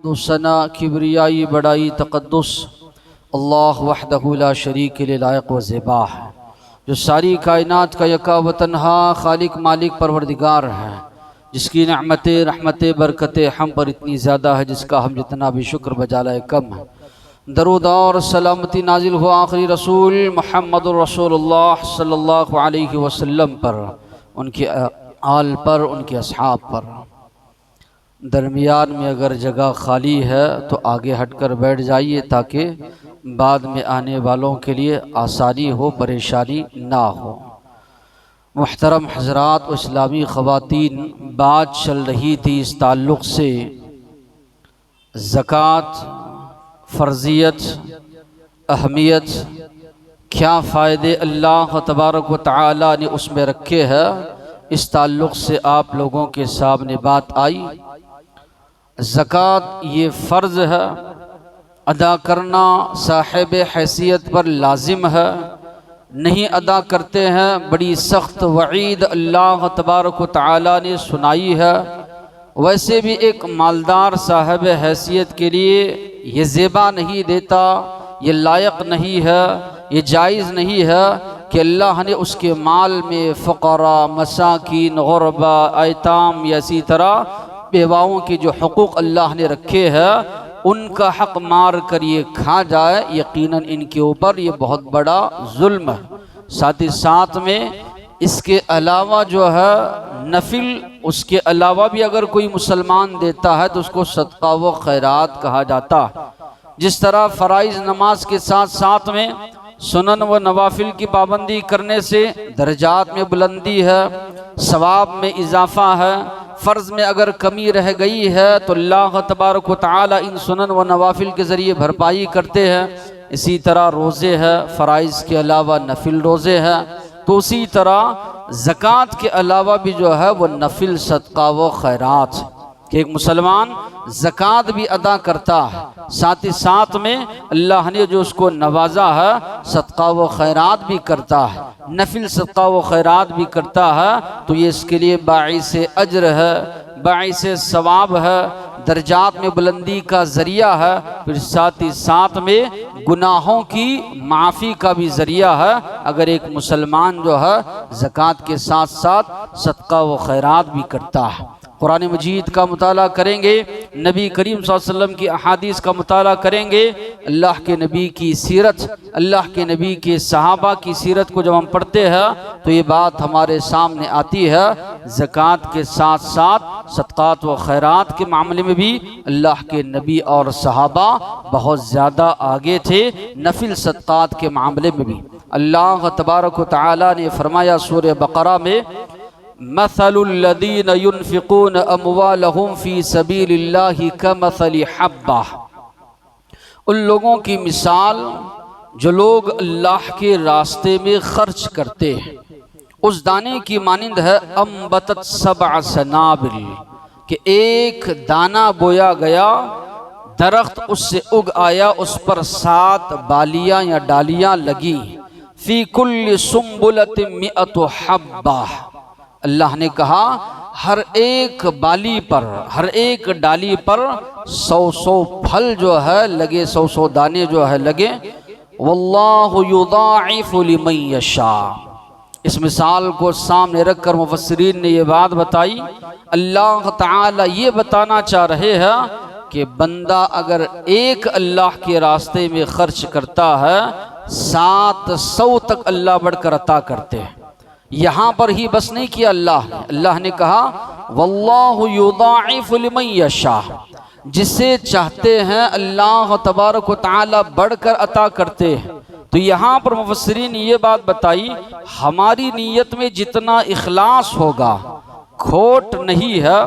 दुसना किबरियाई बड़ाई तक़द्दुस अल्लाह वहदहु ला शरीक ले लायक व ज़िबा है, जो सारी कायनात का यका व तन्हा खालिक मालिक परवरदिगार है, जिसकी नेमतें रहमतें बरकतें हम पर इतनी ज़्यादा है जिसका हम जितना भी शुक्र बजालाए कम है। दरूद और सलामती नाजिल हुआ आखिरी रसूल मुहम्मदुर रसूलुल्लाह सल्लल्लाहु अलैहि वसल्लम पर, उनके आल पर, उनके असहाब पर। दरमियान में अगर जगह खाली है तो आगे हटकर बैठ जाइए ताकि बाद में आने वालों के लिए आसानी हो, परेशानी ना हो। मुहतरम हज़रात व इस्लामी ख़वातीन, बात चल रही थी इस ताल्लुक़ से ज़कात, फ़र्ज़ियत, अहमियत, क्या फ़ायदे अल्लाह तबारक व तआला ने उसमें रखे हैं। इस ताल्लुक़ से आप लोगों के सामने बात आई। ज़कात ये फ़र्ज़ है, अदा करना साहिब हैसियत पर लाजिम है, नहीं अदा करते हैं बड़ी सख्त वईद अल्लाह तबारक व तआला ने सुनाई है। वैसे भी एक मालदार साहिब हैसियत के लिए ये ज़ेबा नहीं देता, ये लायक नहीं है, ये जायज़ नहीं है कि अल्लाह ने उसके माल में फ़क़रा, मसाकीन, गुरबा, ऐताम या इसी तरह बेवाओं के जो हुकूक अल्लाह ने रखे हैं उनका हक मार कर ये खा जाए। यकीनन इनके ऊपर ये बहुत बड़ा जुल्म है। साथ ही साथ में इसके अलावा जो है नफिल, उसके अलावा भी अगर कोई मुसलमान देता है तो उसको सदका व खैरात कहा जाता है। जिस तरह फ़राइज़ नमाज के साथ साथ में सुनन व नवाफिल की पाबंदी करने से दर्जात में बुलंदी है, सवाब में इजाफ़ा है। फ़र्ज़ में अगर कमी रह गई है तो अल्लाह तबारक व तआला इन सुनन व नवाफिल के ज़रिए भरपाई करते हैं। इसी तरह रोज़े है, फ़राइज़ के अलावा नफिल रोज़े हैं। तो उसी तरह ज़कात के अलावा भी जो है वो नफिल सदका व खैरात कि एक मुसलमान ज़कात भी अदा करता है, साथ ही साथ में अल्लाह ने जो उसको नवाजा है सदका व खैरात भी करता है, नफिल सदका व खैरात भी करता है। तो ये इसके लिए बाइस अज्र है, बाइस सवाब है, दर्जात में बुलंदी का ज़रिया है। फिर साथ ही साथ में गुनाहों की माफ़ी का भी ज़रिया है अगर एक मुसलमान जो है ज़कात के साथ साथ सदका व खैरात भी करता है। कुरान मजीद का मुताला करेंगे, नबी करीम सल्लल्लाहु अलैहि वसल्लम की अहादीस का मुताला करेंगे, अल्लाह के नबी की सीरत, अल्लाह के नबी के सहाबा की सीरत को जब हम पढ़ते हैं तो ये बात हमारे सामने आती है। ज़कात के साथ साथ सदक़ात व खैरात के मामले में भी अल्लाह के नबी और सहाबा बहुत ज़्यादा आगे थे। नफिल सदक़ात के मामले में भी अल्लाह तबारक व तआला ने फरमाया सूरह बक़रा में, मसलुल्लज़ीन युनफ़िक़ून अम्वालहुम फ़ी सबीलिल्लाहि कमसलि हब्बा, उन लोगों की मिसाल जो लोग अल्लाह के रास्ते में खर्च करते हैं उस दाने की मानिंद है। अम्बतत सबअ सनाबिल, कि एक दाना बोया गया, दरख्त उससे उग आया, उस पर 7 बालियाँ या डालियाँ लगी। फ़ी कुल्लि सुम्बुलतिन मिअतु हब्बा, अल्लाह ने कहा हर एक बाली पर, हर एक डाली पर 100 फल जो है लगे, 100 दाने जो है लगे। वल्लाहु युदाइफु लिमन यशा, इस मिसाल को सामने रखकर मुफस्सिरीन ने ये बात बताई। अल्लाह ताला ये बताना चाह रहे हैं कि बंदा अगर एक अल्लाह के रास्ते में खर्च करता है 700 तक अल्लाह बढ़कर अता करते हैं। यहाँ पर ही बस नहीं किया अल्लाह ने कहा वल्लाहु युदाइफु लिमन यशा, जिसे चाहते हैं अल्लाह तबारक व तआला बढ़कर अता करते हैं। तो यहाँ पर मुफस्सिरीन ने ये बात बताई, हमारी नीयत में जितना इखलास होगा, खोट नहीं है,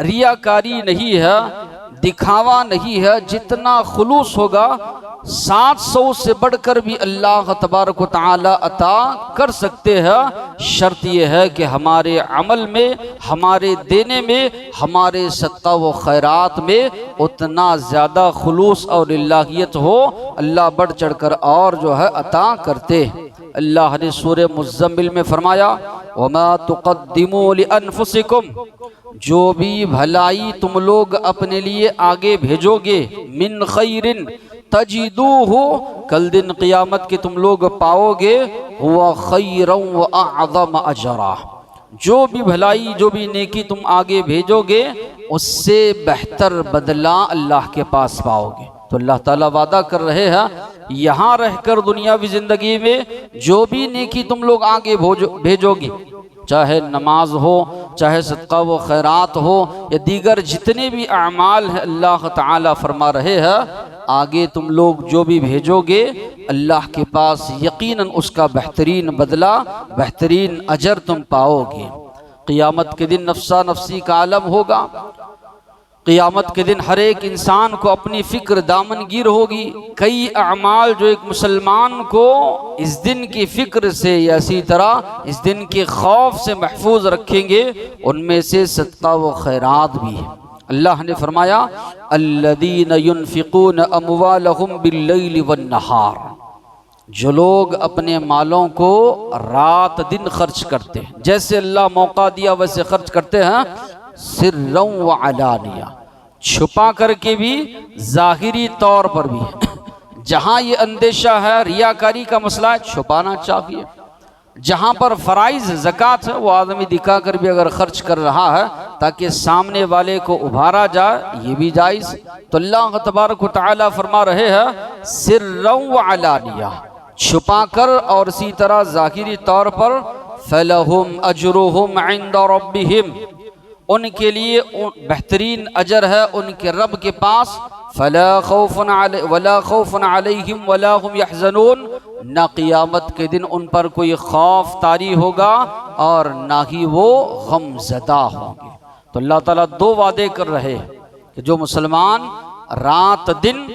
रियाकारी नहीं है, दिखावा नहीं है, जितना खुलूस होगा 700 से बढ़कर भी अल्लाह तबारक व तआला अता कर सकते हैं। शर्त यह है कि हमारे अमल में, हमारे देने में, हमारे सदका व खैरात में उतना ज़्यादा खुलूस और इलाहियत हो, अल्लाह बढ़ चढ़ कर और जो है अता करते। अल्लाह ने सूरह मुज़्ज़मिल में फरमाया वमा तुक़द्दिमू लिअन्फुसिकुम, जो भी भलाई तुम लोग अपने लिए आगे भेजोगे, मिन खैरिन तजिदूहु, कल दिन क़ियामत के तुम लोग पाओगे, हुवा खैरन व अअज़म अजरा, जो भी भलाई जो भी नेकी तुम आगे भेजोगे उससे बेहतर बदला अल्लाह के पास पाओगे। तो अल्लाह ताला वादा कर रहे हैं, यहाँ रहकर दुनियावी ज़िंदगी में जो भी नेकी तुम लोग आगे भेजोगे, चाहे नमाज हो, चाहे सदका व खैरात हो, या दीगर जितने भी अमाल हैं, अल्लाह ताला फरमा रहे हैं आगे तुम लोग जो भी भेजोगे अल्लाह के पास यकीनन उसका बेहतरीन बदला, बेहतरीन अजर तुम पाओगे। क़ियामत के दिन नफ्सा नफ्सी का आलम होगा। क़ियामत के दिन हर एक इंसान को अपनी फ़िक्र दामनगीर होगी। कई अमाल जो एक मुसलमान को इस दिन की फ़िक्र से या इसी तरह इस दिन के खौफ से महफूज रखेंगे, उनमें से सदका व खैरात भी है। अल्लाह ने फरमाया, अल्लदीन युनफिकून अमवालहुम बिल्लैल वन्नहार, जो लोग अपने मालों को रात दिन खर्च करते हैं, जैसे अल्लाह मौका दिया वैसे खर्च करते हैं, सिर्रन व अलानिया, छुपा करके भी, जाहिरी तौर पर भी। जहाँ ये अंदेशा है, रियाकारी का मसला है, छुपाना चाहिए। जहाँ पर फ़राइज़ ज़कात है, वो आदमी दिखा कर भी अगर खर्च कर रहा है ताकि सामने वाले को उभारा जाए, ये भी जायज़। तो अल्लाह तबारक व तआला फरमा रहे हैं, सिर्रन व अलानिया, छुपा कर और इसी तरह ज़ाहिरी तौर पर, फलहुम अजरुहुम इंद रब्बिहिम, उनके लिए बेहतरीन अजर है उनके रब के पास। फला खौफुन अलैहिम वला हुम यहज़नून, न क़ियामत के दिन उन पर कोई खौफ तारी होगा और ना ही वो गमज़दा होंगे। तो अल्लाह ताला दो वादे कर रहे हैं कि जो मुसलमान रात दिन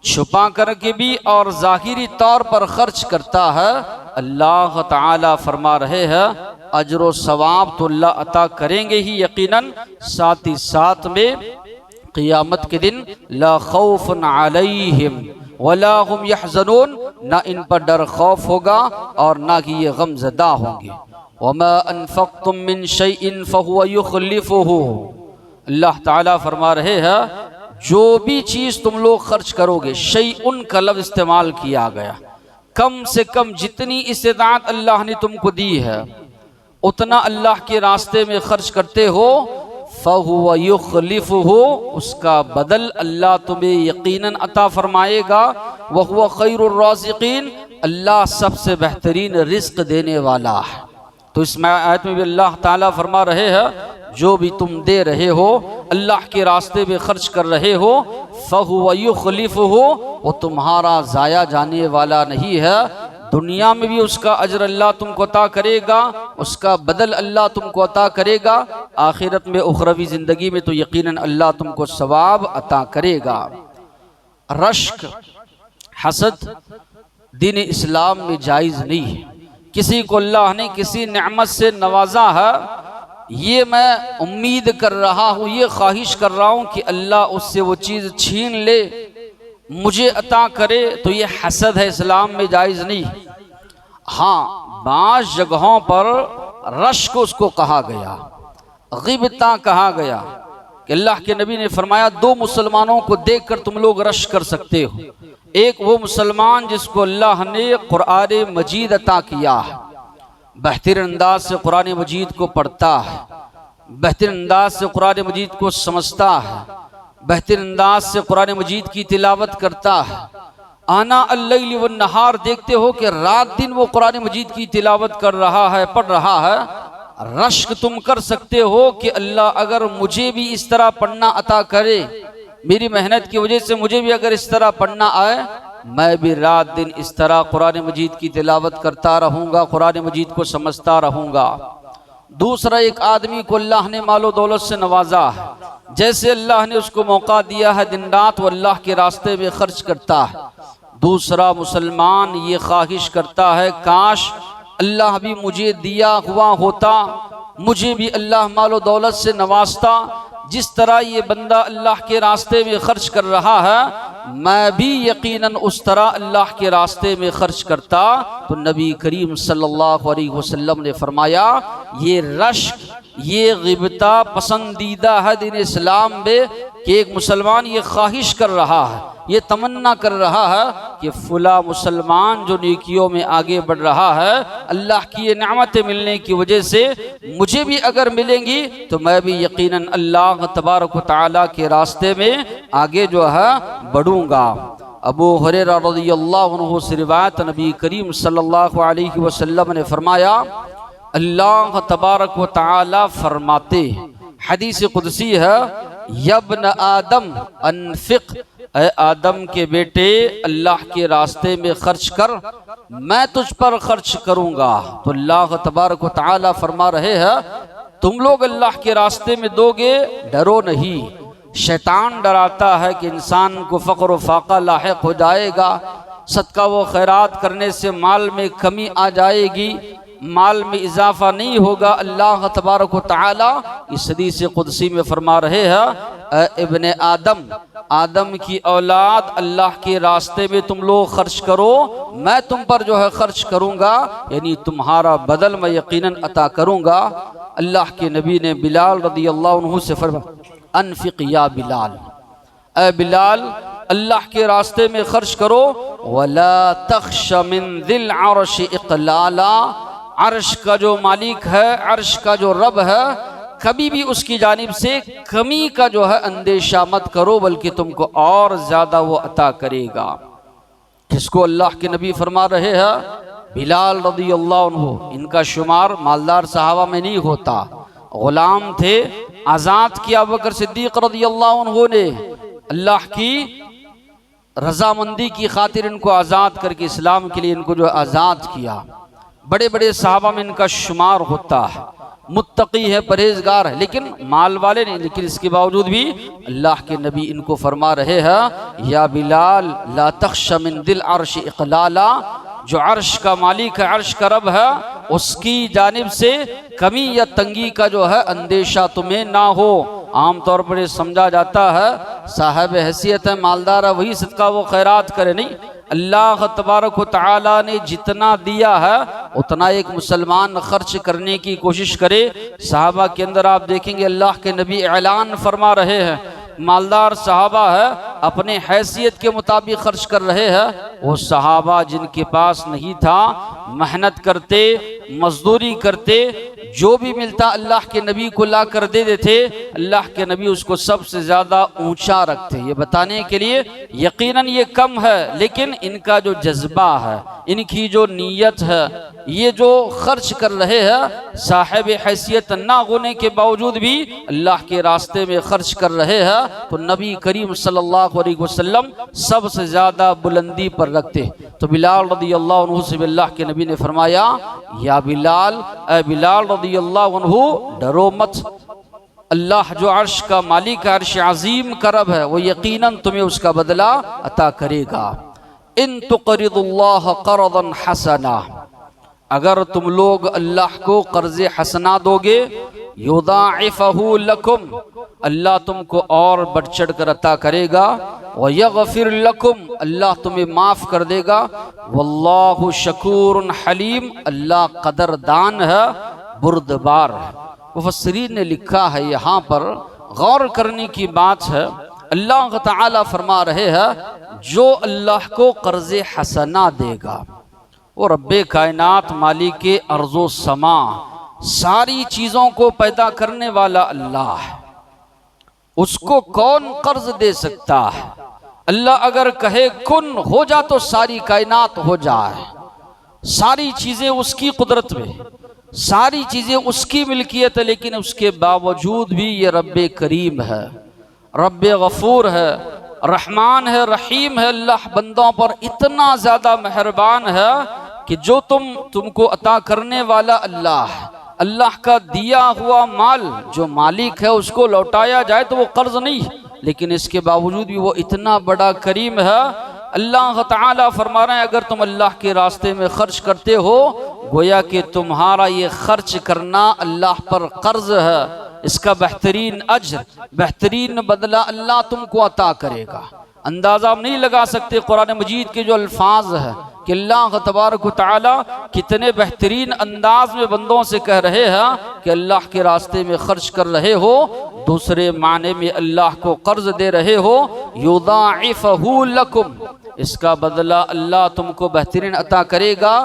छुपा करके भी और ज़ाहिरी तौर पर खर्च करता है, अल्लाह ताला फरमा रहे हैं अजर व सवाब तो अल्लाह अता करेंगे ही यकीनन, साथ ही साथ में क़ियामत के दिन ला खौफुन अलैहिम वला हुम यहज़नून, ना इन पर डर खौफ होगा और ना कि ये गमज़दा होंगे। वमा अनफ़क़्तुम मिन शैइन फ़हुव युख़लिफ़ुहु, अल्लाह ताला फरमा रहे हैं जो भी चीज़ तुम लोग खर्च करोगे, शैउन का लफ्ज़ इस्तेमाल किया गया, कम से कम जितनी इस्तिताअत अल्लाह ने तुमको दी है उतना अल्लाह के रास्ते में खर्च करते हो, फ़हुव युख़लिफ़ुहु, उसका बदल अल्लाह तुम्हें यकीनन अता फरमाएगा। वहुव खैरुर राज़िक़ीन, अल्लाह सबसे बेहतरीन रिज़्क़ देने वाला है। तो इस आयत में भी अल्लाह ताला फरमा रहे हैं जो भी तुम दे रहे हो, अल्लाह के रास्ते में खर्च कर रहे हो, फ़हुव युख़लिफ़ुहु, वो तुम्हारा ज़ाया जाने वाला नहीं है। दुनिया में भी उसका अजर अल्लाह तुमको अता करेगा, उसका बदल अल्लाह तुमको अता करेगा। आखिरत में उखरवी ज़िंदगी में तो यकीनन अल्लाह तुमको सवाब अता करेगा। रश्क, हसद दीन इस्लाम में जायज़ नहीं है। किसी को अल्लाह ने किसी नेमत से नवाजा है, ये मैं उम्मीद कर रहा हूँ, ये ख्वाहिश कर रहा हूँ कि अल्लाह उससे वो चीज़ छीन ले, मुझे अता करे, तो ये हसद है, इस्लाम में जायज़ नहीं। हाँ, बाज़ जगहों पर रश्क उसको कहा गया, गिबता कहा गया कि अल्लाह के नबी ने फरमाया दो मुसलमानों को देखकर तुम लोग रश्क कर सकते हो। एक वो मुसलमान जिसको अल्लाह ने कुरान मजीद अता किया है, बेहतरीन अंदाज से कुरान मजीद को पढ़ता है, बेहतरीन अंदाज से कुरान मजीद को समझता है, बेहतरीन अंदाज से कुरान मजीद की तिलावत करता है। आना अल्लैल व नहार, देखते हो कि रात दिन वो कुरान मजीद की तिलावत कर रहा है, पढ़ रहा है। रश्क तुम कर सकते हो कि अल्लाह अगर मुझे भी इस तरह पढ़ना अता करे, मेरी मेहनत की वजह से मुझे भी अगर इस तरह पढ़ना आए, मैं भी रात दिन इस तरह कुरान मजीद की तिलावत करता रहूँगा, कुरान मजीद को समझता रहूँगा। दूसरा, एक आदमी को अल्लाह ने मालो दौलत से नवाजा है, जैसे अल्लाह ने उसको मौका दिया है दिन रात वो अल्लाह के रास्ते में खर्च करता है। दूसरा मुसलमान ये ख्वाहिश करता है काश अल्लाह भी मुझे दिया हुआ होता, मुझे भी अल्लाह मालो दौलत से नवाजता। जिस तरह ये बंदा अल्लाह के रास्ते में खर्च कर रहा है, मैं भी यकीनन उस तरह अल्लाह के रास्ते में खर्च करता। तो नबी करीम सल्लल्लाहु अलैहि वसल्लम ने फरमाया, ये रश्क, ये गिबता पसंदीदा है दीन इस्लाम में कि एक मुसलमान ये ख्वाहिश कर रहा है, ये तमन्ना कर रहा है कि फुला मुसलमान जो नेकियों में आगे बढ़ रहा है, अल्लाह की ये नेमतें मिलने की वजह से मुझे भी अगर मिलेंगी तो मैं भी यकीनन अल्लाह तबारक व तआला के रास्ते में आगे जो है बढ़ूंगा। अबू हुरैरा रज़ियल्लाहु अन्हु से रिवायत, नबी करीम सल्लल्लाहु अलैहि वसल्लम ने फरमाया, अल्लाह तबारक व तआला फरमाते, हदीस कुदसी है, यब्न आदम अनफिक, ऐ आदम के बेटे अल्लाह के रास्ते में खर्च कर, मैं तुझ पर खर्च करूंगा। तो अल्लाह तबारक व तआला फरमा रहे हैं, तुम लोग अल्लाह के रास्ते में दोगे, डरो नहीं। शैतान डराता है कि इंसान को फ़क्र व फाका लाहिक हो जाएगा, सदका व खैरात करने से माल में कमी आ जाएगी, माल में इजाफा नहीं होगा। अल्लाह तबारक व तआला इस हदीस कुदसी में फरमा रहे हैं, इब्ने आदम, आदम की औलाद, अल्लाह के रास्ते में तुम लोग खर्च करो, मैं तुम पर जो है खर्च करूंगा, यानी तुम्हारा बदल मैं यकीनन अता करूंगा। अल्लाह के नबी ने बिलाल रज़ियल्लाहु अन्हु से फरमाया, अनफिक या बिलाल, ऐ बिलाल अल्लाह के रास्ते में खर्च करो, वला तख्श मिन दिल अर्श इक़लाला, अर्श का जो मालिक है, अर्श का जो रब है, कभी भी उसकी जानिब से कमी का जो है अंदेशा मत करो, बल्कि तुमको और ज्यादा वो अता करेगा। जिसको अल्लाह के नबी फरमा रहे हैं, बिलाल रज़ियल्लाहु अन्हु, इनका शुमार मालदार सहाबा में नहीं होता, गुलाम थे, आज़ाद किया अबू बकर सिद्दीक़ रज़ियल्लाहु अन्हु ने, अल्लाह की रजामंदी की खातिर इनको आज़ाद करके इस्लाम के लिए इनको जो आज़ाद किया। बड़े बड़े सहाबा में इनका शुमार होता है, मुत्तकी है, परहेजगार है, लेकिन माल वाले नहीं। लेकिन इसके बावजूद भी अल्लाह के नबी इनको फरमा रहे हैं, या बिलाल ला तख्श मिन दिल अर्श इक़लाला, जो अर्श का मालिक है, अर्श का रब है, उसकी जानिब से कमी या तंगी का जो है अंदेशा तुम्हें ना हो। आमतौर पर ये समझा जाता है साहब हैसियत है, मालदार है, वही सदका वो खैरात करे, नहीं। अल्लाह तबारक व तआला ने जितना दिया है उतना एक मुसलमान खर्च करने की कोशिश करे। सहाबा के अंदर आप देखेंगे अल्लाह के नबी ऐलान फरमा रहे हैं, मालदार सहाबा है, अपने हैसियत के मुताबिक खर्च कर रहे हैं। वो सहाबा जिनके पास नहीं था, मेहनत करते, मजदूरी करते, जो भी मिलता अल्लाह के नबी को ला कर दे देते। अल्लाह के नबी उसको सबसे ज़्यादा ऊंचा रखते, ये बताने के लिए यकीनन ये कम है, लेकिन इनका जो जज्बा है, इनकी जो नीयत है, ये जो खर्च कर रहे हैं साहिब हैसियत ना होने के बावजूद भी अल्लाह के रास्ते में खर्च कर रहे हैं, तो नबी करीम सल्लल्लाहु अलैहि वसल्लम सबसे ज़्यादा बुलंदी पर रखते। तो बिलाल रज़ियल्लाहु अन्हु से अल्लाह के नबी ने फरमाया, या बिलाल, ऐ बिलाल रज़ियल्लाहु अन्हु, डरो मत, अल्लाह जो अर्श का मालिक है, अर्श अजीम का रब है, वो यकीनन तुम्हें उसका बदला अता करेगा। इन तुक़रिदुल्लाह क़रदन हसना, अगर तुम लोग अल्लाह को कर्ज हसना दोगे, युदाइफहु लकुम, अल्लाह तुमको और बढ़ चढ़ कर अता करेगा, व यगफिर लकुम, अल्लाह तुम्हें माफ़ कर देगा, वल्लाहु शकूरुन हलीम, अल्लाह कदरदान है, बुर्दबार है। मुफस्सिरीन ने लिखा है, यहाँ पर गौर करने की बात है, अल्लाह ताला फरमा रहे हैं, जो अल्लाह को कर्ज हसना देगा, वो रब्बे कायनात, मालिक अर्ज़ो समा, सारी चीज़ों को पैदा करने वाला अल्लाह है, उसको कौन कर्ज दे सकता है? अल्लाह अगर कहे कुन हो जा तो सारी कायनात हो जाए, सारी चीज़ें उसकी कुदरत में, सारी चीज़ें उसकी मिल्कियत है, लेकिन उसके बावजूद भी ये रब्बे करीम है, रब्बे गफूर है, रहमान है, रहीम है। अल्लाह बंदों पर इतना ज़्यादा मेहरबान है कि जो तुमको अता करने वाला अल्लाह है, अल्लाह का दिया हुआ माल जो मालिक है उसको लौटाया जाए तो वो कर्ज नहीं, लेकिन इसके बावजूद भी वो इतना बड़ा करीम है। अल्लाह ताला फरमा रहे हैं, अगर तुम अल्लाह के रास्ते में खर्च करते हो, गोया कि तुम्हारा ये खर्च करना अल्लाह पर कर्ज है, इसका बेहतरीन अज्र, बेहतरीन बदला अल्लाह तुमको अता करेगा। अंदाज़ा हम नहीं लगा सकते कुरान मजीद के जो अल्फाज है कि अल्लाह तबारक व तआला कितने बेहतरीन अंदाज में बंदों से कह रहे हैं कि अल्लाह के रास्ते में खर्च कर रहे हो, दूसरे माने में अल्लाह को कर्ज दे रहे हो। युदाइफहु लकुम, इसका बदला अल्लाह तुमको बेहतरीन अता करेगा।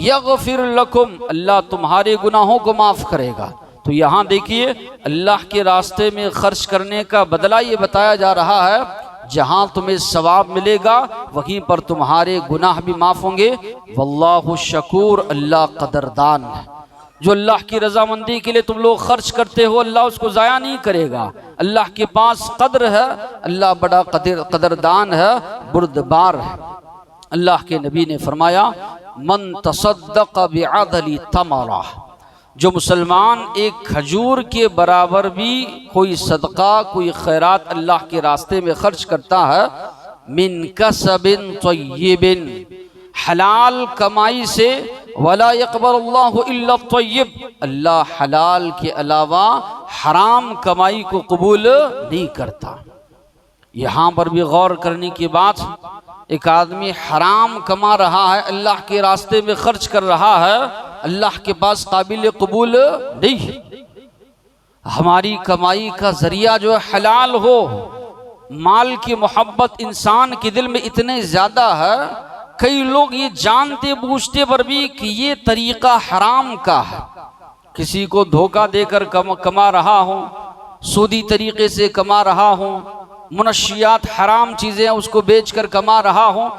यगफिर लकुम, अल्लाह तुम्हारे गुनाहों को माफ़ करेगा। तो यहाँ देखिए अल्लाह के रास्ते में खर्च करने का बदला ये बताया जा रहा है, जहाँ तुम्हें सवाब मिलेगा वहीं पर तुम्हारे गुनाह भी माफ़ होंगे। वल्लाहु शकूर, अल्लाह कदरदान है। जो अल्लाह की रजामंदी के लिए तुम लोग खर्च करते हो, अल्लाह उसको ज़ाया नहीं करेगा। अल्लाह के पास कदर है, अल्लाह बड़ा कदरदान है, बुर्दबार है। अल्लाह के नबी ने फरमाया, मन तसद्दक़ बिअदली तमरा, जो मुसलमान एक खजूर के बराबर भी कोई सदका, कोई खैरात अल्लाह के रास्ते में खर्च करता है, मिन कसबिन तय्यिबिन, हलाल कमाई से, वला यक़बलुल्लाहु इल्ला तय्यिब, अल्लाह हलाल के अलावा हराम कमाई को कबूल नहीं करता। यहाँ पर भी गौर करने की बात, एक आदमी हराम कमा रहा है, अल्लाह के रास्ते में खर्च कर रहा है, अल्लाह के पास काबिल कबूल नहीं। हमारी कमाई का जरिया जो है हलाल हो। माल की मोहब्बत इंसान के दिल में इतने ज़्यादा है, कई लोग ये जानते बूझते पर भी कि ये तरीका हराम का है। किसी को धोखा देकर कमा रहा हूँ, सूदी तरीके से कमा रहा हूँ, मुनशियात हराम चीज़ें उसको बेचकर कमा रहा हूँ,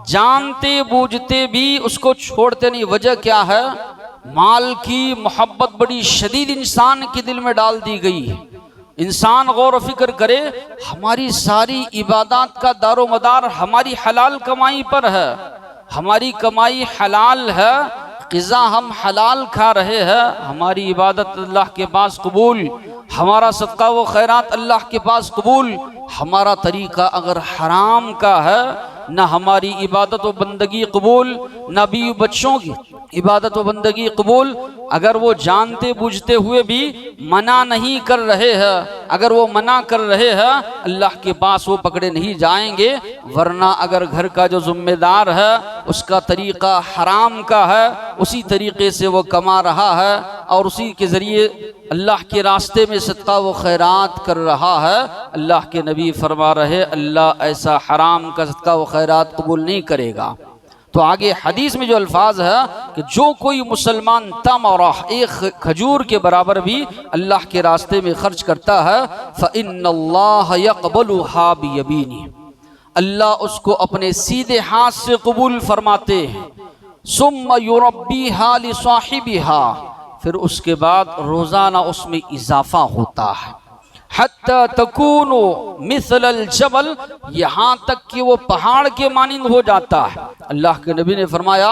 जानते बूझते भी उसको छोड़ते नहीं। वजह क्या है? माल की मोहब्बत बड़ी शदीद इंसान के दिल में डाल दी गई है। इंसान गौर व फिक्र करे, हमारी सारी इबादत का दारो मदार हमारी हलाल कमाई पर है, हमारी कमाई हलाल है, ग़िज़ा हम हलाल खा रहे हैं, हमारी इबादत अल्लाह के पास कबूल, हमारा सदका व खैरात अल्लाह के पास कबूल। हमारा तरीका अगर हराम का है, न हमारी इबादत व बंदगी कबूल, न बीवी बच्चों की इबादत व बंदगी कबूल। अगर वो जानते बूझते हुए भी मना नहीं कर रहे हैं, अगर वो मना कर रहे हैं, अल्लाह के पास वो पकड़े नहीं जाएंगे। वरना अगर घर का जो जिम्मेदार है उसका तरीका हराम का है, उसी तरीके से वो कमा रहा है और उसी के ज़रिए अल्लाह के रास्ते में सदका व खैरात कर रहा है, अल्लाह के नबी फरमा रहे अल्लाह ऐसा हराम का सदका व खैरात कबूल नहीं करेगा। तो आगे हदीस में जो अल्फाज है कि जो कोई मुसलमान तमरह, एक खजूर के बराबर भी अल्लाह के रास्ते में खर्च करता है, फ़इन्नल्लाह यक़बलुहा बियमीनी, अल्लाह उसको अपने सीधे हाथ से कबूल फरमाते हैं। सुम्मा युरब्बिहा लिसाहिबिहा, फिर उसके बाद रोज़ाना उसमें इजाफा होता है। हत्ता तकूनु मिसलल जबल, यहाँ तक कि वो पहाड़ के मानिंद हो जाता है। अल्लाह के नबी ने फरमाया,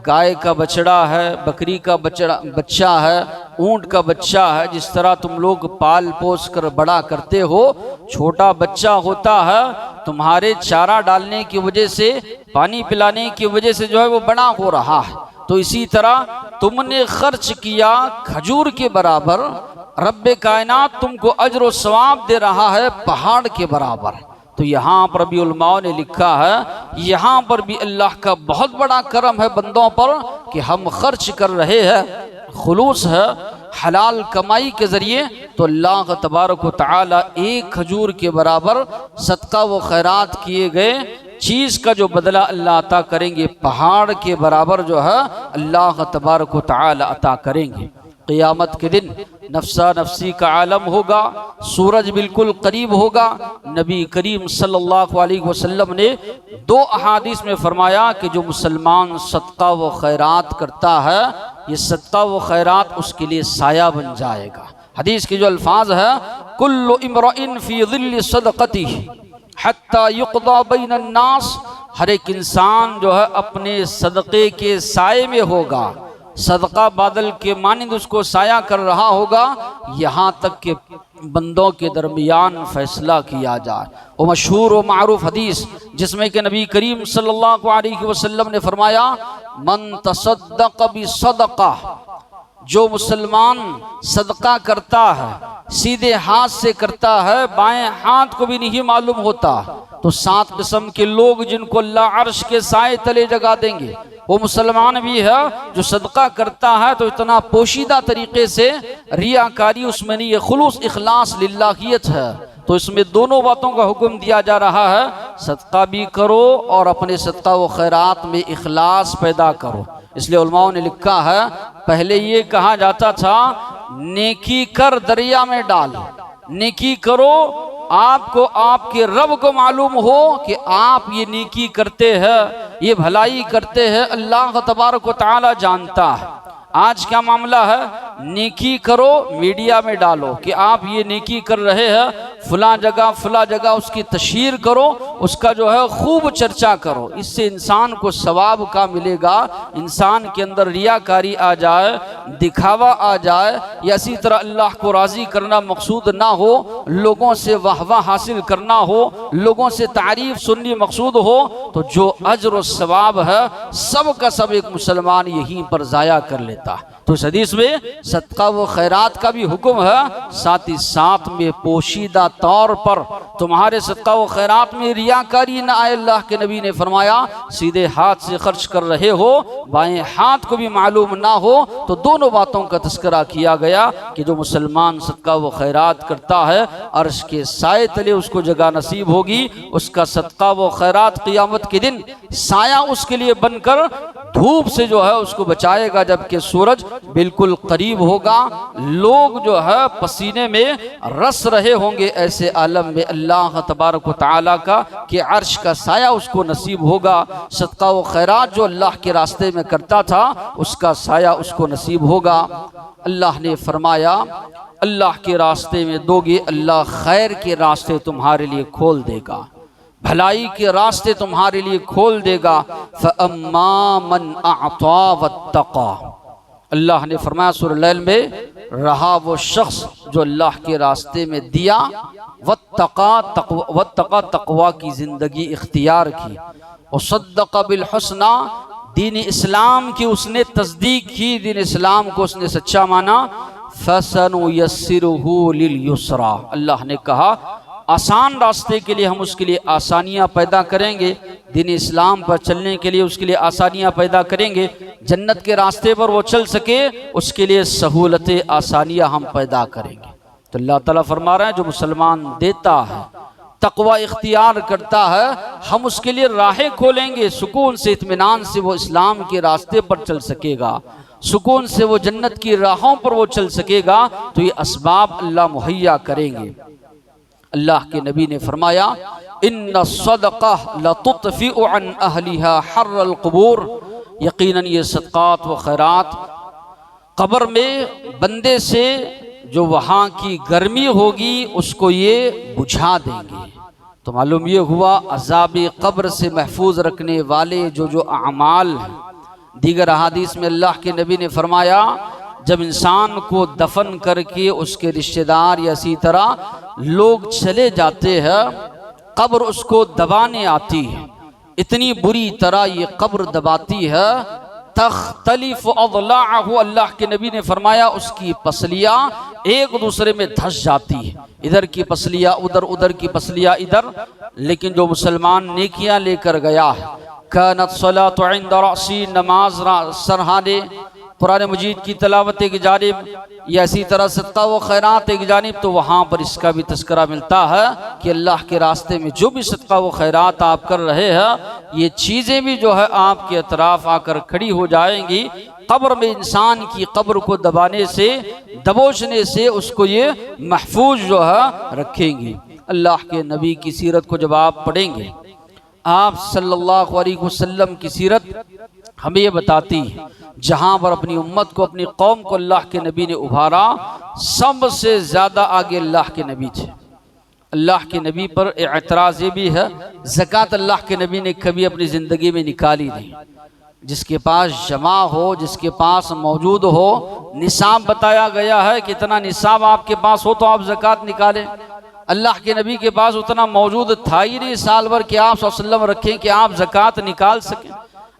गाय का बछड़ा है, बकरी का बच्चा है, ऊंट का बच्चा है, जिस तरह तुम लोग पाल पोस कर बड़ा करते हो, छोटा बच्चा होता है, तुम्हारे चारा डालने की वजह से, पानी पिलाने की वजह से जो है वो बड़ा हो रहा है। तो इसी तरह तुमने खर्च किया खजूर के बराबर, रब्बे कायनात तुमको अज्र व सवाब दे रहा है पहाड़ के बराबर। तो यहाँ पर भी उलमाओं ने लिखा है, यहाँ पर भी अल्लाह का बहुत बड़ा करम है बंदों पर कि हम खर्च कर रहे हैं, खुलूस है हलाल कमाई के ज़रिए। तो अल्लाह तबारक व तआला एक खजूर के बराबर सदका व खैरात किए गए चीज़ का जो बदला अल्लाह अता करेंगे, पहाड़ के बराबर जो है अल्लाह तबारक व तआला अता करेंगे। क़ियामत के दिन नफ्सा नफ्सी का आलम होगा, सूरज बिल्कुल करीब होगा। नबी करीम सल्लल्लाहु अलैहि वसल्लम ने 2 अहादीस में फरमाया कि जो मुसलमान सदका व खैरात करता है, ये सदका व खैरात उसके लिए साया बन जाएगा। हदीस के जो अल्फाज है, कुल्लु इम्रइन फी ज़िल्लि सदक़तिही हत्ता युक़दा बैनन नास, हर एक इंसान जो है अपने सदक़े के साए में होगा, सदका बादल के मानिंद उसको साया कर रहा होगा, यहाँ तक कि बंदों के दरमियान फैसला किया जाए। वो मशहूर व मारूफ हदीस जिसमें कि नबी करीम सल्लल्लाहु अलैहि वसल्लम ने फरमाया, मन तसद्दक़ बिसदक़ा, जो मुसलमान सदका करता है सीधे हाथ से करता है, बाएं हाथ को भी नहीं मालूम होता, तो 7 किस्म के लोग जिनको अल्लाह अर्श के साए तले जगा देंगे, वो मुसलमान भी है। जो सदका करता है तो इतना पोशीदा तरीके से, रियाकारी उसमें नहीं है, खुलूस इखलास लिल्लाहियत है। तो इसमें दोनों बातों का हुक्म दिया जा रहा है, सदका भी करो और अपने सदका व खैरात में इखलास पैदा करो। इसलिए उलमाओं ने लिखा है, पहले ये कहा जाता था नेकी कर दरिया में डाल, नेकी करो, आपको आपके रब को मालूम हो कि आप ये नेकी करते हैं, ये भलाई करते हैं, अल्लाह तबारक व तआला जानता है। आज क्या मामला है, नेकी करो मीडिया में डालो कि आप ये नेकी कर रहे हैं, फला जगह उसकी तशहीर करो, उसका जो है खूब चर्चा करो, इससे इंसान को सवाब का मिलेगा। इंसान के अंदर रियाकारी आ जाए, दिखावा आ जाए, या इसी तरह अल्लाह को राज़ी करना मकसूद ना हो, लोगों से वाहवाह हासिल करना हो, लोगों से तारीफ सुननी मकसूद हो, तो जो अज्र और सवाब है सब का सब एक मुसलमान यहीं पर ज़ाया कर लेता। तो इस हदीस में सदका व खैरात का भी हुक्म है, साथ ही साथ में पोशीदा तौर पर तुम्हारे सदका व खैरात में रियाकारी न आए। अल्लाह के नबी ने फरमाया, सीधे हाथ से खर्च कर रहे हो, बाएं हाथ को भी मालूम ना हो, तो दोनों बातों का तस्करा किया गया कि जो मुसलमान सदका व खैरात करता है अर्श के साए तले उसको जगह नसीब होगी। उसका सदका व खैरात क़ियामत के दिन साया उसके लिए बनकर धूप से जो है उसको बचाएगा, जबकि सूरज बिल्कुल करीब होगा। लोग जो है पसीने में रस रहे होंगे, ऐसे आलम में अल्लाह तबारक व तआला का कि अर्श का साया उसको नसीब होगा। सदका व खैरात जो अल्लाह के रास्ते में करता था उसका साया उसको नसीब होगा। अल्लाह ने फरमाया, अल्लाह के रास्ते में दोगे, अल्लाह खैर के रास्ते तुम्हारे लिए खोल देगा, भलाई के रास्ते तुम्हारे लिए खोल देगा। फ़अम्मा मन अअता वत्तक़ा, अल्लाह ने फरमाया सूरह लैल में, रहा वो शख्स जो अल्लाह के रास्ते में दिया, वत्तक़ा तक़वा की ज़िंदगी इख्तियार की, और सद्दक़ बिल हुस्ना, दीन इस्लाम की उसने तस्दीक की, दीन इस्लाम को उसने सच्चा माना, फसनुयस्सिरुहु लिल युस्रा, अल्लाह ने कहा आसान रास्ते के लिए हम उसके लिए आसानियाँ पैदा करेंगे, दीन इस्लाम पर चलने के लिए उसके लिए आसानियाँ पैदा करेंगे, जन्नत के रास्ते पर वो चल सके उसके लिए सहूलतें आसानियाँ हम पैदा करेंगे। तो अल्लाह ताला फरमा रहे हैं, जो मुसलमान देता है, तक़वा इख्तियार करता है, हम उसके लिए राहें खोलेंगे, सुकून से इत्मीनान से वो इस्लाम के रास्ते पर चल सकेगा, सुकून से वो जन्नत की राहों पर वो चल सकेगा। तो ये असबाब अल्लाह मुहैया करेंगे। अल्लाह के नबी ने फरमाया, इन्ना सदक़ा लतुत्फ़िउ अन अहलिहा हर्रल क़ुबूर, यकीनन ये सदक़ात व खैरात कब्र में बंदे से जो वहाँ की गर्मी होगी उसको ये बुझा देंगे। तो मालूम ये हुआ अज़ाब कब्र से महफूज रखने वाले जो अमाल। दीगर अहादीस में अल्लाह के नबी ने फरमाया, जब इंसान को दफन करके उसके रिश्तेदार या इसी तरह लोग चले जाते हैं, कब्र उसको दबाने आती है, इतनी बुरी तरह ये कब्र दबाती है, तख्तलिफ अज़लाअहु, अल्लाह के नबी ने फरमाया उसकी पसलियाँ एक दूसरे में धस जाती है, इधर की पसलियाँ उधर, उधर की पसलियाँ इधर। लेकिन जो मुसलमान नेकियां लेकर गया है, कानत सलातु इंद रअसी, नमाज सरहाने कुरान मजीद की तलावत की जानिब, या इसी तरह सदका व खैरात की जानिब, तो वहाँ पर इसका भी तस्करा मिलता है कि अल्लाह के रास्ते में जो भी सदका व खैरात आप कर रहे हैं, ये चीज़ें भी जो है आपके अतराफ़ आकर खड़ी हो जाएंगी। कब्र में इंसान की कब्र को दबाने से, दबोचने से उसको ये महफूज जो है रखेंगी। अल्लाह के नबी की सीरत को जब आप पढ़ेंगे, आप सल्लल्लाहु अलैहि वसल्लम की सीरत हमें ये बताती है, जहाँ पर अपनी उम्मत को, अपनी कौम को अल्लाह के नबी ने उभारा, सबसे ज़्यादा आगे अल्लाह के नबी थे। अल्लाह के नबी पर एतराज़ ये भी है, ज़कात अल्लाह के नबी ने कभी अपनी ज़िंदगी में निकाली नहीं। जिसके पास जमा हो, जिसके पास मौजूद हो, निसाब बताया गया है कि इतना निसाब आपके पास हो तो आप ज़कात निकालें। अल्लाह के नबी के पास उतना मौजूद था ही नहीं साल भर कि आप सल्लल्लाहु अलैहि वसल्लम रखें कि आप ज़कात निकाल सकें।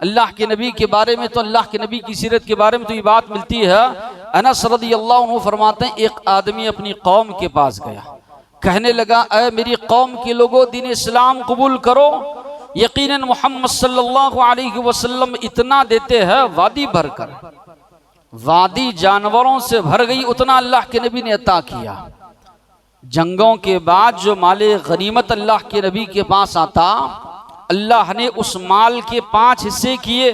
अल्लाह के नबी के बारे में तो, अल्लाह के नबी की सीरत के बारे में तो ये बात मिलती है अनस रदियल्लाहु अन्हु फरमाते हैं, एक आदमी अपनी कौम के पास गया, कहने लगा, अय मेरी कौम के लोगों, दीन इस्लाम कबूल करो, यकीनन मोहम्मद सल्लल्लाहु अलैहि वसल्लम इतना देते हैं वादी भरकर, वादी जानवरों से भर गई, उतना अल्लाह के नबी ने अता किया। जंगों के बाद जो माले गनीमत अल्लाह के नबी के पास आता, अल्लाह ने उस माल के 5 हिस्से किए।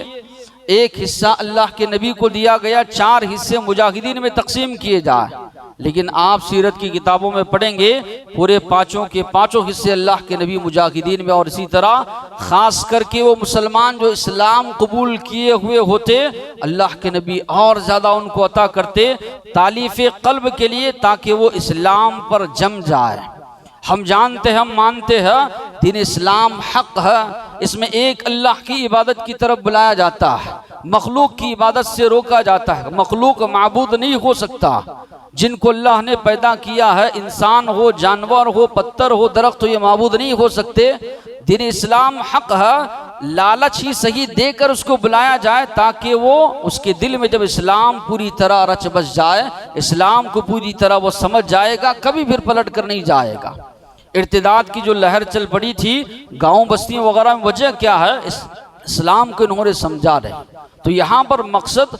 एक हिस्सा अल्लाह के नबी को दिया गया, 4 हिस्से मुजाहिदीन में तकसीम किए जाए। लेकिन आप सीरत की किताबों में पढ़ेंगे, पूरे 5 के 5 हिस्से अल्लाह के नबी मुजाहिदीन में, और इसी तरह खास करके वो मुसलमान जो इस्लाम कबूल किए हुए होते, अल्लाह के नबी और ज़्यादा उनको अता करते तालीफ़ क़ल्ब के लिए, ताकि वो इस्लाम पर जम जाए। हम जानते हैं, हम मानते हैं दीन इस्लाम हक है, इसमें एक अल्लाह की इबादत की तरफ बुलाया जाता है, मखलूक की इबादत से रोका जाता है। मखलूक माबूद नहीं हो सकता, जिनको अल्लाह ने पैदा किया है, इंसान हो, जानवर हो, पत्थर हो, दरख्त हो, ये माबूद नहीं हो सकते। दीन इस्लाम हक है, लालच ही सही देकर उसको बुलाया जाए, ताकि वो उसके दिल में जब इस्लाम पूरी तरह रच बस जाए, इस्लाम को पूरी तरह वो समझ जाएगा, कभी फिर पलट कर नहीं जाएगा। इर्तिदाद की जो लहर चल पड़ी थी गाँव बस्तियों वगैरह में, वजह क्या है? इस्लाम को इन्होंने समझा रहे। तो यहाँ पर मकसद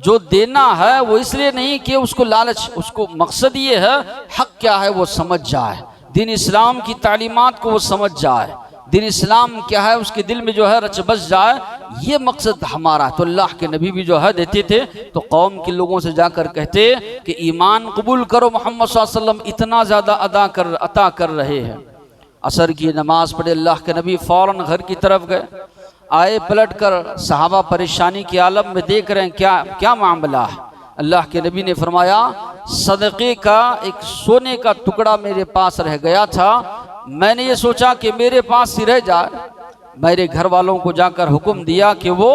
जो देना है वो इसलिए नहीं कि उसको लालच, उसको मकसद ये है हक क्या है वो समझ जाए, दीन इस्लाम की तालीमात को वो समझ जाए, दीन इस्लाम क्या है उसके दिल में जो है रच बस जाए, ये मकसद हमारा। तो अल्लाह के नबी भी जो है देते थे, तो कौम के लोगों से जाकर कहते कि ईमान कबूल करो, मोहम्मद सल्लल्लाहु अलैहि वसल्लम इतना ज़्यादा अता कर रहे हैं। असर की नमाज पढ़े अल्लाह के नबी फ़ौरन घर की तरफ गए, आए पलट कर सहाबा परेशानी के आलम में देख रहे हैं क्या क्या मामला है। अल्लाह के नबी ने फरमाया, सदक़े का एक सोने का टुकड़ा मेरे पास रह गया था, मैंने ये सोचा कि मेरे पास ही रह जाए, मेरे घर वालों को जाकर हुक्म दिया कि वो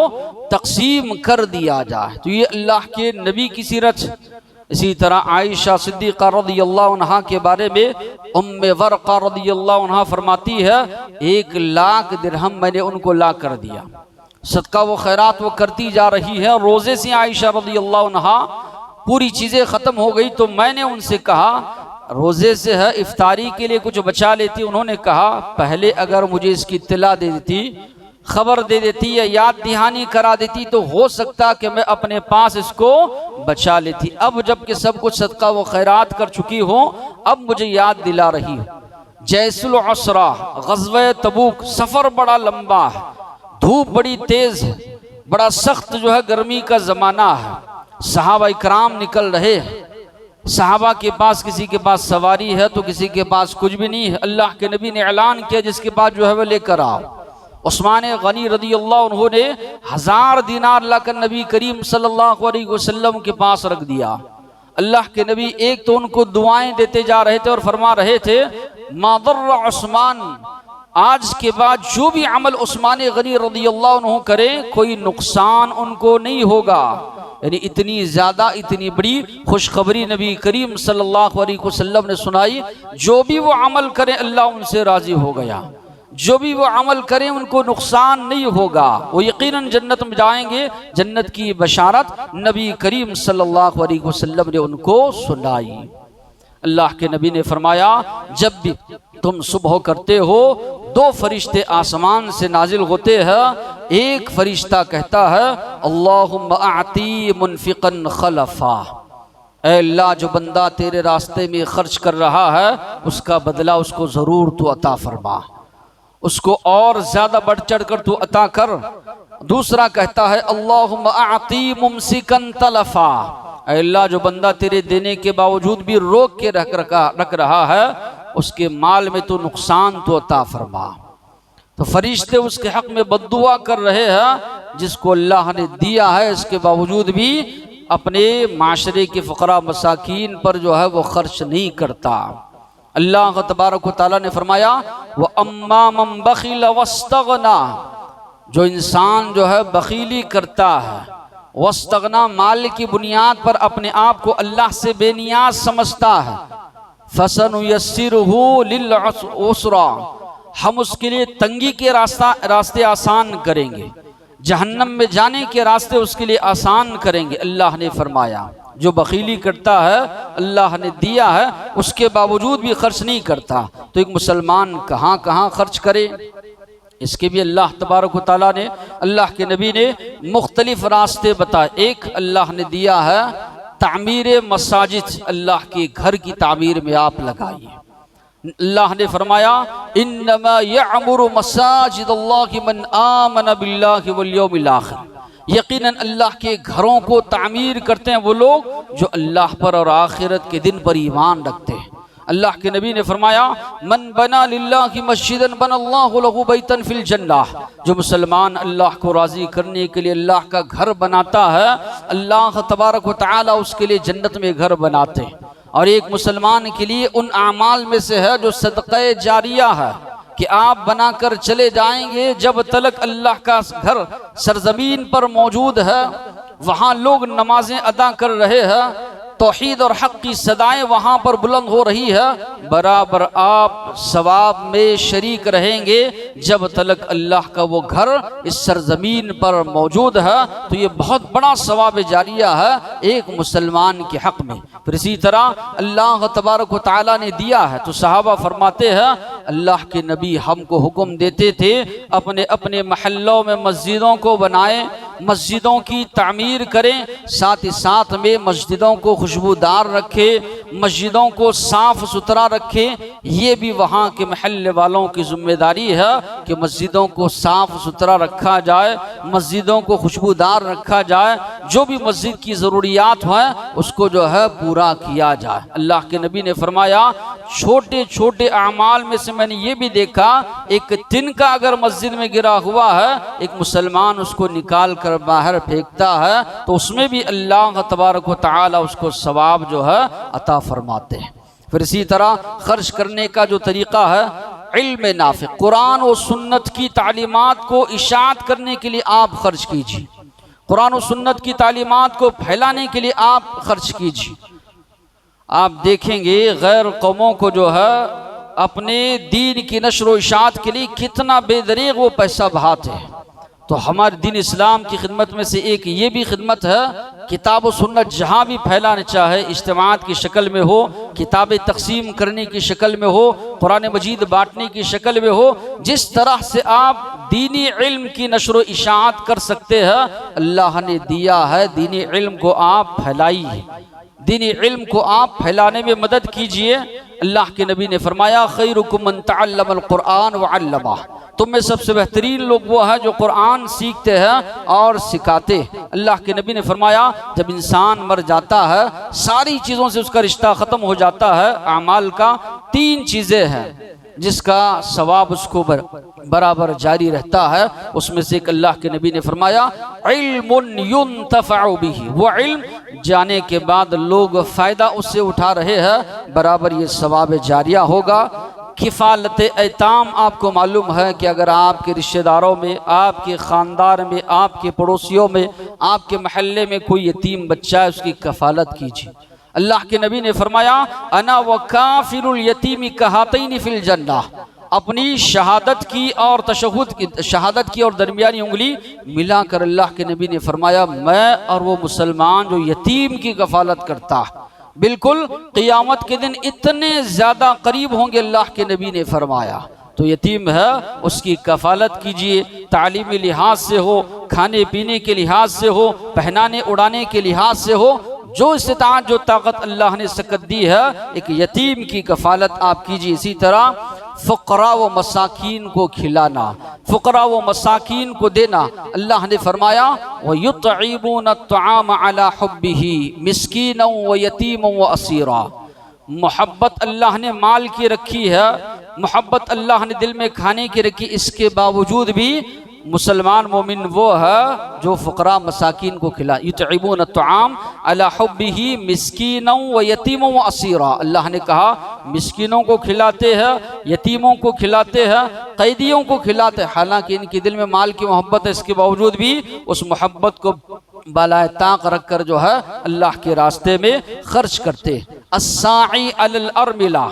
तकसीम कर दिया जाए। तो ये अल्लाह के नबी की सीरत। इसी तरह आयशा सिद्दीक़ा रज़ियल्लाहु अन्हा के बारे में उम्मे वर्क़ा रज़ियल्लाहु अन्हा फरमाती है, 1 लाख दिरहम मैंने उनको ला कर दिया। सदका व खैरात वो करती जा रही है, रोज़े से आयशा रज़ियल्लाहु अन्हा पूरी चीज़ें ख़त्म हो गई, तो मैंने उनसे कहा रोज़े से है इफ्तारी के लिए कुछ बचा लेती। उन्होंने कहा पहले अगर मुझे इसकी इत्तला दे देती, खबर दे देती या याद दहानी करा देती, तो हो सकता कि मैं अपने पास इसको बचा लेती। अब जबकि सब कुछ सदका व खैरात कर चुकी हो, अब मुझे याद दिला रही हो। जैसुल असरा ग़ज़वे तबूक, सफ़र बड़ा लंबा है, धूप बड़ी तेज़ है, बड़ा सख्त जो है गर्मी का ज़माना है, सहाबा इकराम निकल रहे हैं, सहाबा के पास किसी के पास सवारी है तो किसी के पास कुछ भी नहीं है। अल्लाह के नबी ने ऐलान किया जिसके पास जो है वह लेकर आओ। उस्मान गनी रज़ियल्लाहु अन्हु ने 1000 दीनार लाकर नबी करीम सल्लल्लाहु अलैहि वसल्लम के पास रख दिया। अल्लाह के नबी एक तो उनको दुआएं देते जा रहे थे और फरमा रहे थे, मा दर्र उस्मान, आज के बाद जो भी अमल उस्मान गनी रज़ियल्लाहु अन्हु करें कोई नुकसान उनको नहीं होगा। यानी इतनी ज़्यादा, इतनी बड़ी खुशखबरी नबी करीम सल्लल्लाहु अलैहि वसल्लम ने सुनाई। जो भी वो अमल करें अल्लाह उनसे राज़ी हो गया, जो भी वो अमल करें उनको नुकसान नहीं होगा, वो यकीनन जन्नत में जाएंगे। जन्नत की बशारत नबी करीम सल्लल्लाहु अलैहि वसल्लम ने उनको सुनाई। अल्लाह के नबी ने फरमाया, जब भी तुम सुबह करते हो 2 फरिश्ते आसमान से नाजिल होते हैं। एक फरिश्ता कहता है, अल्लाहुम्मा आती मुनफिकन खलफा, ऐ अल्लाह जो बंदा तेरे रास्ते में खर्च कर रहा है उसका बदला उसको ज़रूर तू अता फरमा, उसको और ज़्यादा बढ़ चढ़ कर तू अता कर। दूसरा कहता है, अल्लाहुम्मा आती मुमसिकन तलफा, ऐ अल्लाह जो बंदा तेरे देने के बावजूद भी रोक के रख रहा है उसके माल में तो नुकसान तो अता फरमा। तो फरिश्ते उसके हक में बद्दुआ कर रहे हैं, जिसको अल्लाह ने दिया है इसके बावजूद भी अपने माशरे के फ़क़रा मसाकीन पर जो है वो खर्च नहीं करता। अल्लाह तबारक व तआला ने फरमाया, व अम्मा मन बखिल वस्तगना, जो इंसान जो है बखीली करता है, वस्तगना माल की बुनियाद पर अपने आप को अल्लाह से बेनियाज समझता है, फसनुयस्सिरुहु लिल उसरा, हम उसके लिए तंगी के रास्ते आसान करेंगे, जहन्नम में जाने के रास्ते उसके लिए आसान करेंगे। अल्लाह ने फरमाया, जो बखीली करता है, अल्लाह ने दिया है उसके बावजूद भी खर्च नहीं करता, तो एक मुसलमान कहाँ कहाँ खर्च करे। इसके भी अल्लाह तबारक व तआला ने, अल्लाह के नबी ने मुख्तलिफ रास्ते बताए। एक अल्लाह ने दिया है तामीर मसाजिद, अल्लाह के घर की तामीर में आप लगाइए। अल्लाह ने फरमाया इन्नमा यअमुरु मसाजिदल्लाहि मन आमन बिल्लाहि वल यौमिल आखिर, यकीनन अल्लाह के घरों को तामीर करते हैं वो लोग जो अल्लाह पर और आखिरत के दिन पर ईमान रखते हैं। अल्लाह के नबी ने फरमाया मन बना लिल्लाहि मस्जिदन बनल्लाहु लहु बैतन फिल जन्नह, जो मुसलमान अल्लाह को राज़ी करने के लिए अल्लाह का घर बनाता है, अल्लाह तबारक व तआला उसके लिए जन्नत में घर बनाते हैं। और एक मुसलमान के लिए उन आमाल में से है जो सदक़े जारिया है कि आप बनाकर चले जाएंगे, जब तक अल्लाह का घर सरजमीन पर मौजूद है, वहाँ लोग नमाजें अदा कर रहे हैं, तौहीद और हक़ की सदाएं वहाँ पर बुलंद हो रही है, बराबर आप सवाब में शरीक रहेंगे जब तक अल्लाह का वो घर इस सरजमीन पर मौजूद है। तो ये बहुत बड़ा सवाब जारिया है एक मुसलमान के हक़ में। फिर इसी तरह अल्लाह तबारक व तआला ने दिया है, तो सहाबा फरमाते हैं अल्लाह के नबी हमको हुक्म देते थे अपने अपने महल्लों में मस्जिदों को बनाएं, मस्जिदों की तामीर करें, साथ ही साथ में मस्जिदों को खुशबूदार रखें, मस्जिदों को साफ़ सुथरा रखें। ये भी वहाँ के महल्ले वालों की जिम्मेदारी है कि मस्जिदों को साफ़ सुथरा रखा जाए, मस्जिदों को खुशबूदार रखा जाए, जो भी मस्जिद की ज़रूरियात हैं उसको जो है पूरा किया जाए। अल्लाह के नबी ने फरमाया छोटे छोटे अमाल में से मैंने ये भी देखा, एक तिनका अगर मस्जिद में गिरा हुआ है, एक मुसलमान उसको निकाल कर बाहर फेंकता है, तो उसमें भी अल्लाह तबारक व तआला उसको सवाब जो है अता फरमाते हैं। फिर इसी तरह खर्च करने का जो तरीक़ा है इल्म नाफ़ि, कुरान और सुन्नत की तालीमात को इशाअत करने के लिए आप खर्च कीजिए, कुरान और सुन्नत की तालीमात को फैलाने के लिए आप खर्च कीजिए। आप देखेंगे गैर कौमों को जो है अपने दीन की नशर व इशाअत के लिए कितना बेदरीग वो पैसा बहाते हैं। तो हमारे दीन इस्लाम की खिदमत में से एक ये भी खिदमत है, किताब व सुन्नत जहाँ भी फैलाना चाहे, इज्तिमात की शक्ल में हो, किताबें तकसीम करने की शक्ल में हो, कुरान मजीद बांटने की शक्ल में हो, जिस तरह से आप दीनी इल्म की नशर व इशाअत कर सकते हैं, अल्लाह ने दिया है दीनी इल्म को आप फैलाइए, दीनी इल्म को आप फैलाने में मदद कीजिए। अल्लाह के नबी ने फरमाया खैरुकुम मन तअल्लमल कुरान व अल्लमह, तुम में सबसे बेहतरीन लोग वो है जो कुरान सीखते हैं और सिखाते। अल्लाह के नबी ने फरमाया जब इंसान मर जाता है सारी चीज़ों से उसका रिश्ता ख़त्म हो जाता है, अमाल का 3 चीज़ें हैं जिसका सवाब उसको बराबर जारी रहता है। उसमें से एक अल्लाह के नबी ने फरमाया इल्मुन युन्तफ़अु बिही, वो इल्म जाने के बाद लोग फ़ायदा उससे उठा रहे हैं, बराबर ये सवाब जारिया होगा। किफ़ालत ऐताम, आपको मालूम है कि अगर आपके रिश्तेदारों में, आपके ख़ानदान में, आपके पड़ोसियों में, आपके महल्ले में कोई यतीम बच्चा है, उसकी कफ़ालत कीजिए। अल्लाह के नबी ने फरमाया अना व काफिरुल यतीमी कहातैनी फिल जन्नह, अपनी शहादत की और तशहुद की, शहादत की और दरमियानी उंगली मिलाकर अल्लाह के नबी ने फरमाया मैं और वो मुसलमान जो यतीम की कफ़ालत करता बिल्कुल क़ियामत के दिन इतने ज़्यादा करीब होंगे, अल्लाह के नबी ने फरमाया। तो यतीम है उसकी कफ़ालत कीजिए, तालीमी लिहाज से हो, खाने पीने के लिहाज से हो, पहनाने उड़ाने के लिहाज से हो, जो इस्तिताअत जो ताकत अल्लाह ने सकत दी है, एक यतीम की कफ़ालत आप कीजिए। इसी तरह फ़ुक़रा व मसाकीन को खिलाना, फ़ुक़रा व मसाकीन को देना। अल्लाह ने फरमाया व युतईमून अत्तआम अला हुब्बिही मिस्कीनन व यतीमन व असीरा, मोहब्बत अल्लाह ने माल की रखी है, मोहब्बत अल्लाह ने दिल में खाने की रखी, इसके बावजूद भी मुसलमान मोमिन वो है जो फ़ुक़रा मसाकीन को खिला। युतईमून अत्तआम अला हुब्बिही मिस्कीनन व यतीमन व असीरा, अल्लाह ने कहा मिस्कीनों को खिलाते हैं, यतीमों को खिलाते हैं, कैदियों को खिलाते हैं। हालांकि इनके दिल में माल की मोहब्बत है, इसके बावजूद भी उस मोहब्बत को बालाए ताक रख कर जो है अल्लाह के रास्ते में खर्च करते। अस्साई अलल अरमिला,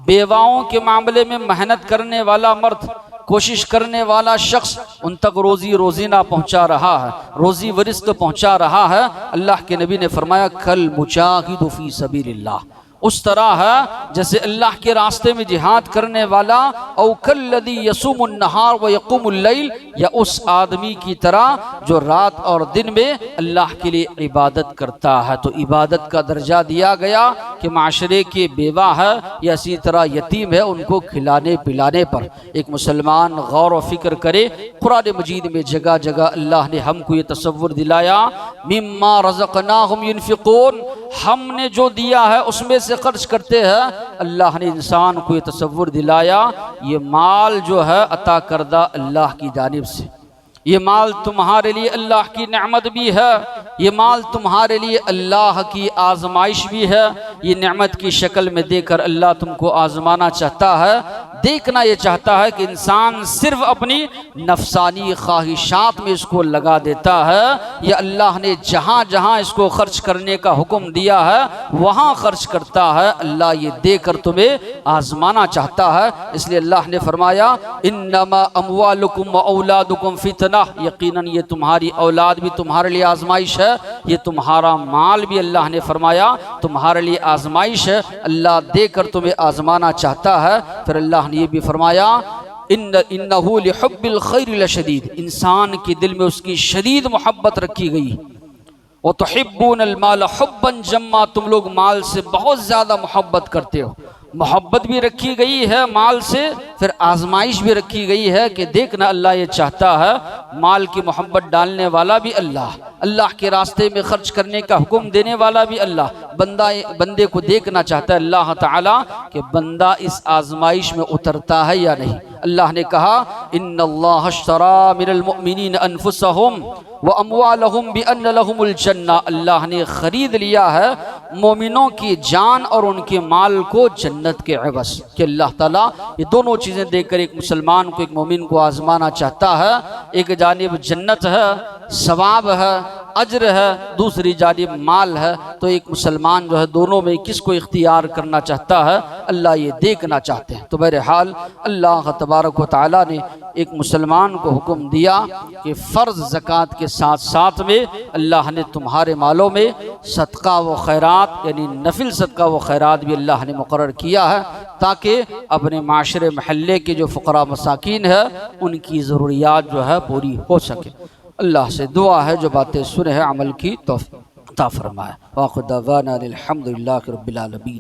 बेवाओं के मामले में मेहनत करने वाला मर्द, कोशिश करने वाला शख्स उन तक रोजी रोजीना पहुंचा रहा है, रोजी वरिस्क पहुंचा रहा है। अल्लाह के नबी ने फरमाया कल मुजाहिदु फी सबीलिल्लाह, उस तरह है जैसे अल्लाह के रास्ते में जिहाद करने वाला, औ कल्लदी यसूमुन नहार व यक़ूमुल लैल, या उस आदमी की तरह जो रात और दिन में अल्लाह के लिए इबादत करता है। तो इबादत का दर्जा दिया गया कि माशरे के बेवा है या इसी तरह यतीम है, उनको खिलाने पिलाने पर एक मुसलमान गौर व फिक्र करे। कुरान मजीद में जगह जगह अल्लाह ने हमको ये तसव्वुर दिलाया, मिम्मा रज़क़नाहुम युनफ़िक़ून, हमने जो दिया है उसमें से खर्च करते हैं। अल्लाह ने इंसान को ये तसव्वुर दिलाया, ये माल जो है अता करदा अल्लाह की जानिब से, ये माल तुम्हारे लिए अल्लाह की नेमत भी है, ये माल तुम्हारे लिए अल्लाह की आजमाइश भी है। ये नेमत की शक्ल में देकर अल्लाह तुमको आजमाना चाहता है। देखना ये चाहता है कि इंसान सिर्फ अपनी नफसानी ख्वाहिशात में इसको लगा देता है, या अल्लाह ने जहाँ जहाँ इसको खर्च करने का हुक्म दिया है वहाँ खर्च करता है। अल्लाह ये देकर तुम्हें आजमाना चाहता है। इसलिए अल्लाह ने फरमाया इन्नमा अमवालुकुम व औलादुकुम फितना, यकीनन ये तुम्हारी औलाद भी तुम्हारे लिए आजमाइश है, ये तुम्हारा माल भी अल्लाह ने फरमाया तुम्हारे लिए आजमाइश है। अल्लाह देकर तुम्हें आजमाना चाहता है। फिर अल्लाह ने ये भी फरमाया इन्नहु लिहुब्बिल खैरि लशदीद, इंसान के दिल में उसकी शदीद मोहब्बत रखी गई। व तुहिब्बूनल माल हुब्बन जम्मा, तुम लोग माल से बहुत ज़्यादा मोहब्बत करते हो। मोहब्बत भी रखी गई है माल से, फिर आजमाइश भी रखी गई है कि देखना अल्लाह ये चाहता है, माल की मोहब्बत डालने वाला भी अल्लाह, अल्लाह के रास्ते में खर्च करने का हुक्म देने वाला भी अल्लाह, बंदे को देखना चाहता है अल्लाह ताला कि बंदा इस आजमाइश में उतरता है या नहीं। अल्लाह ने कहा इन्नल्लाह अश्तरा मिनल मुमिनीन अनफुसहुम व अमवालहुम बिअन्न लहुमुल जन्ना, अल्लाह ने ख़रीद लिया है मोमिनों की जान और उनके माल को जन्नत के एवज़। कि अल्लाह ताला ये दोनों चीज़ें देखकर एक मुसलमान को, एक मोमिन को आजमाना चाहता है। एक जानिब जन्नत है, सवाब है, अज्र है, दूसरी जानिब माल है। तो एक मुसलमान जो है दोनों में किसको इख्तियार करना चाहता है, अल्लाह ये देखना चाहते हैं। तो बहरहाल अल्लाह तबारक व तआला ने एक मुसलमान को हुक्म दिया कि फ़र्ज़ ज़कात के साथ साथ में अल्लाह ने तुम्हारे मालों में सदका व खैरात यानी नफिल सदका व खैरात भी अल्लाह ने मुकर्रर किया है, ताकि अपने माशरे महल्ले के जो फ़ुक़रा मसाकीन है उनकी ज़रूरियात जो है पूरी हो सके। अल्लाह से दुआ है जो बातें सुने हैं अमल की तौफ़ीक़ अता फरमाए। वाखिर दावाना अनिल हम्दुलिल्लाहि रब्बिल आलमीन।